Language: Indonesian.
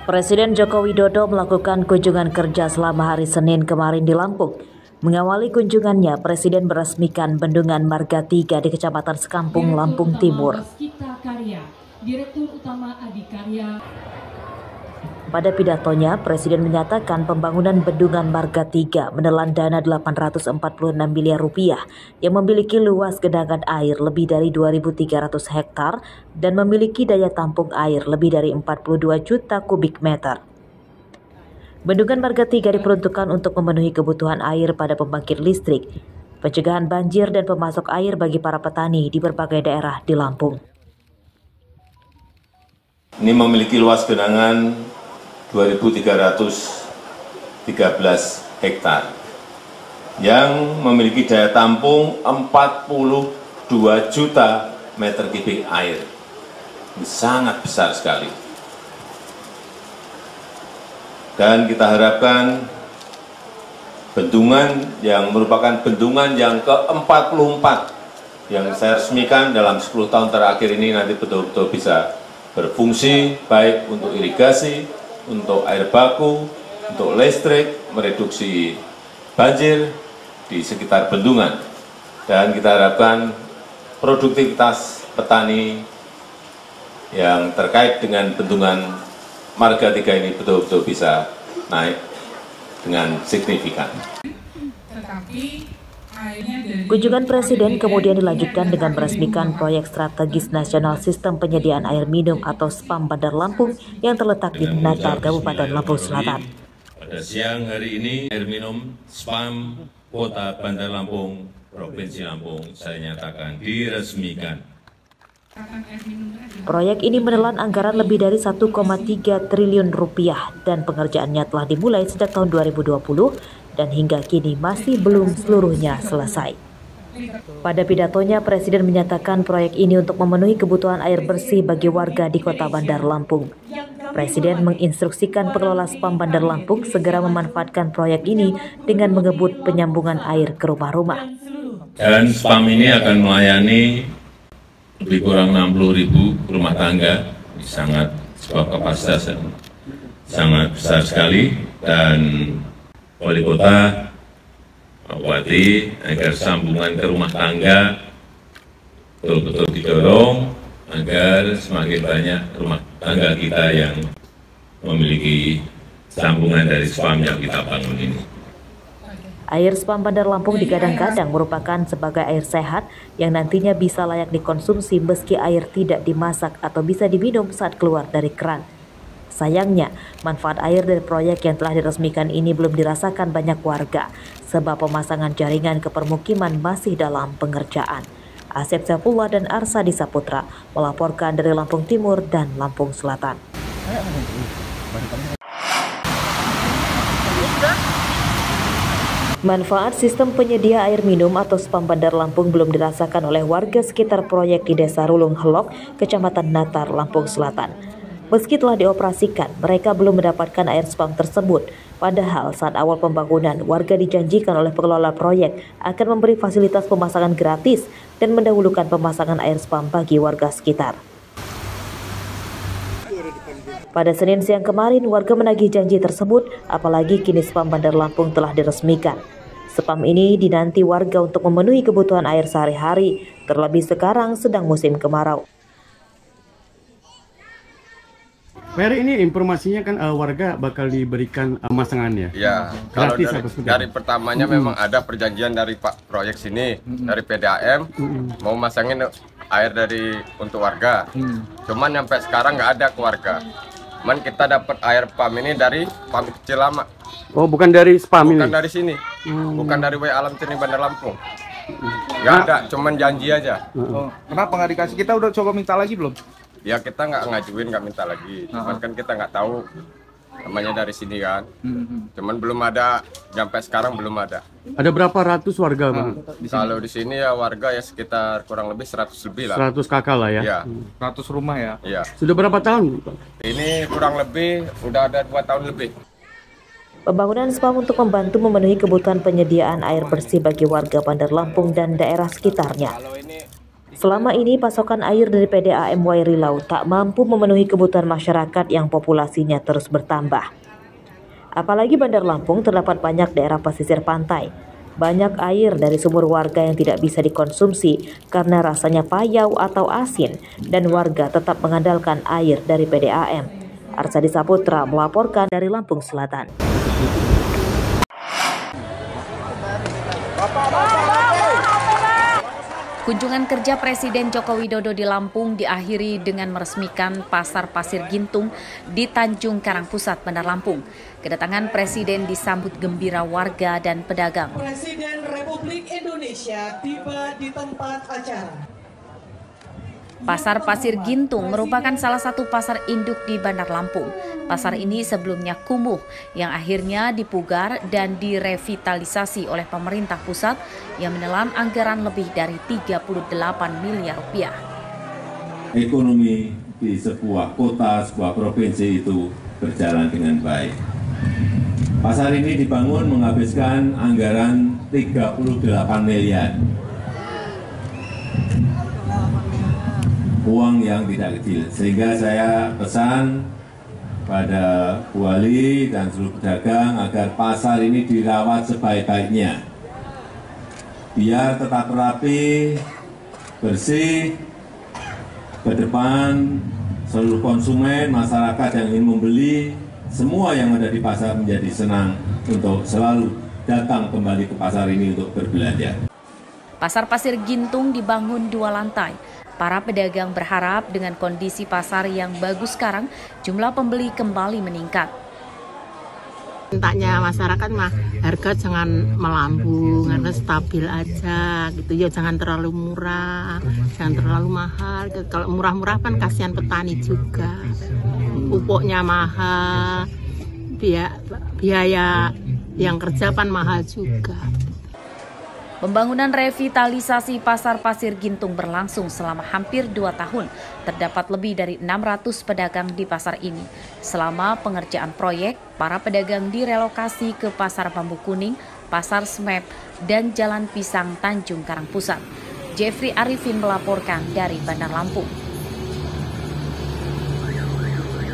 Presiden Joko Widodo melakukan kunjungan kerja selama hari Senin kemarin di Lampung. Mengawali kunjungannya, Presiden meresmikan Bendungan Marga 3 di Kecamatan Sekampung, Lampung Timur. Pada pidatonya, Presiden menyatakan pembangunan Bendungan Marga 3 menelan dana 846 miliar rupiah yang memiliki luas genangan air lebih dari 2.300 hektar dan memiliki daya tampung air lebih dari 42 juta kubik meter. Bendungan Marga 3 diperuntukkan untuk memenuhi kebutuhan air pada pembangkit listrik, pencegahan banjir dan pemasok air bagi para petani di berbagai daerah di Lampung. Ini memiliki luas genangan 2.313 hektar yang memiliki daya tampung 42 juta meter kubik air. Ini sangat besar sekali. Dan kita harapkan bendungan yang merupakan bendungan yang ke-44 yang saya resmikan dalam 10 tahun terakhir ini nanti betul-betul bisa berfungsi baik untuk irigasi, untuk air baku, untuk listrik, mereduksi banjir di sekitar bendungan. Dan kita harapkan produktivitas petani yang terkait dengan Bendungan Marga 3 ini betul-betul bisa naik dengan signifikan. Kunjungan Presiden kemudian dilanjutkan dengan meresmikan proyek strategis nasional sistem penyediaan air minum atau SPAM Bandar Lampung yang terletak di Natar, Kabupaten Lampung Selatan. Pada siang hari ini, air minum SPAM Kota Bandar Lampung, Provinsi Lampung, saya nyatakan diresmikan. Proyek ini menelan anggaran lebih dari 1,3 triliun rupiah dan pengerjaannya telah dimulai sejak tahun 2020 dan hingga kini masih belum seluruhnya selesai. Pada pidatonya, Presiden menyatakan proyek ini untuk memenuhi kebutuhan air bersih bagi warga di Kota Bandar Lampung. Presiden menginstruksikan pengelola SPAM Bandar Lampung segera memanfaatkan proyek ini dengan mengebut penyambungan air ke rumah-rumah. Dan SPAM ini akan melayani lebih kurang 60.000 rumah tangga, sangat sebuah kapasitas yang sangat besar sekali, dan Wali Kota Pak Bupati agar sambungan ke rumah tangga betul-betul didorong agar semakin banyak rumah tangga kita yang memiliki sambungan dari SPAM yang kita bangun ini. Air SPAM Bandar Lampung digadang-gadang merupakan sebagai air sehat yang nantinya bisa layak dikonsumsi meski air tidak dimasak atau bisa diminum saat keluar dari keran. Sayangnya, manfaat air dari proyek yang telah diresmikan ini belum dirasakan banyak warga, sebab pemasangan jaringan ke permukiman masih dalam pengerjaan. Asep Saifullah dan Arsadi Saputra melaporkan dari Lampung Timur dan Lampung Selatan. Manfaat sistem penyedia air minum atau SPAM Bandar Lampung belum dirasakan oleh warga sekitar proyek di Desa Rulung Helok, Kecamatan Natar, Lampung Selatan. Meski telah dioperasikan, mereka belum mendapatkan air SPAM tersebut. Padahal saat awal pembangunan, warga dijanjikan oleh pengelola proyek akan memberi fasilitas pemasangan gratis dan mendahulukan pemasangan air SPAM bagi warga sekitar. Pada Senin siang kemarin, warga menagih janji tersebut, apalagi kini SPAM Bandar Lampung telah diresmikan. SPAM ini dinanti warga untuk memenuhi kebutuhan air sehari-hari, terlebih sekarang sedang musim kemarau. Pak Heri, ini informasinya kan warga bakal diberikan masangannya. Ya, kalau dari pertamanya memang ada perjanjian dari Pak proyek sini, dari PDAM, mau masangin air untuk warga. Cuman sampai sekarang nggak ada ke warga. Cuman kita dapat air PAM ini dari PAM kecil lama. Oh, bukan dari SPAM ini? Bukan dari sini, bukan dari W Alam Cernih Bandar Lampung. Nggak ada, cuman janji aja. Oh, kenapa nggak dikasih? Kita udah coba minta lagi belum? Ya kita nggak ngajuin, nggak minta lagi. Cuman kan kita nggak tahu namanya dari sini kan. Cuman belum ada, sampai sekarang belum ada. Ada berapa ratus warga, Bang? Kalau di sini ya warga ya sekitar kurang lebih 100 lebih lah. 100 kakak lah ya? Iya. 100 rumah ya? Iya. Sudah berapa tahun? Ini kurang lebih, udah ada 2 tahun lebih. Pembangunan SPAM untuk membantu memenuhi kebutuhan penyediaan air bersih bagi warga Bandar Lampung dan daerah sekitarnya. Selama ini pasokan air dari PDAM Wairilau tak mampu memenuhi kebutuhan masyarakat yang populasinya terus bertambah. Apalagi Bandar Lampung terdapat banyak daerah pesisir pantai. Banyak air dari sumur warga yang tidak bisa dikonsumsi karena rasanya payau atau asin dan warga tetap mengandalkan air dari PDAM. Arsadi Saputra melaporkan dari Lampung Selatan. Kunjungan kerja Presiden Joko Widodo di Lampung diakhiri dengan meresmikan Pasar Pasir Gintung di Tanjung Karang Pusat, Bandar Lampung. Kedatangan Presiden disambut gembira warga dan pedagang. Presiden Republik Indonesia tiba di tempat acara. Pasar Pasir Gintung merupakan salah satu pasar induk di Bandar Lampung. Pasar ini sebelumnya kumuh yang akhirnya dipugar dan direvitalisasi oleh pemerintah pusat yang menelan anggaran lebih dari 38 miliar rupiah. Ekonomi di sebuah kota, sebuah provinsi itu berjalan dengan baik. Pasar ini dibangun menghabiskan anggaran 38 miliar. Uang yang tidak kecil, sehingga saya pesan pada Bu Wali dan seluruh pedagang agar pasar ini dirawat sebaik-baiknya, biar tetap rapi, bersih, ke depan seluruh konsumen, masyarakat yang ingin membeli, semua yang ada di pasar menjadi senang untuk selalu datang kembali ke pasar ini untuk berbelanja. Pasar Pasir Gintung dibangun 2 lantai. Para pedagang berharap dengan kondisi pasar yang bagus sekarang, jumlah pembeli kembali meningkat. Mintanya masyarakat mah harga jangan melambung, harga stabil aja gitu ya, jangan terlalu murah, jangan terlalu mahal. Kalau murah-murah kan kasihan petani juga, pupuknya mahal, biaya yang kerja kan mahal juga. Pembangunan revitalisasi Pasar Pasir Gintung berlangsung selama hampir 2 tahun. Terdapat lebih dari 600 pedagang di pasar ini. Selama pengerjaan proyek, para pedagang direlokasi ke Pasar Bambu Kuning, Pasar Smep, dan Jalan Pisang Tanjung Karang Pusat. Jeffrey Arifin melaporkan dari Bandar Lampung.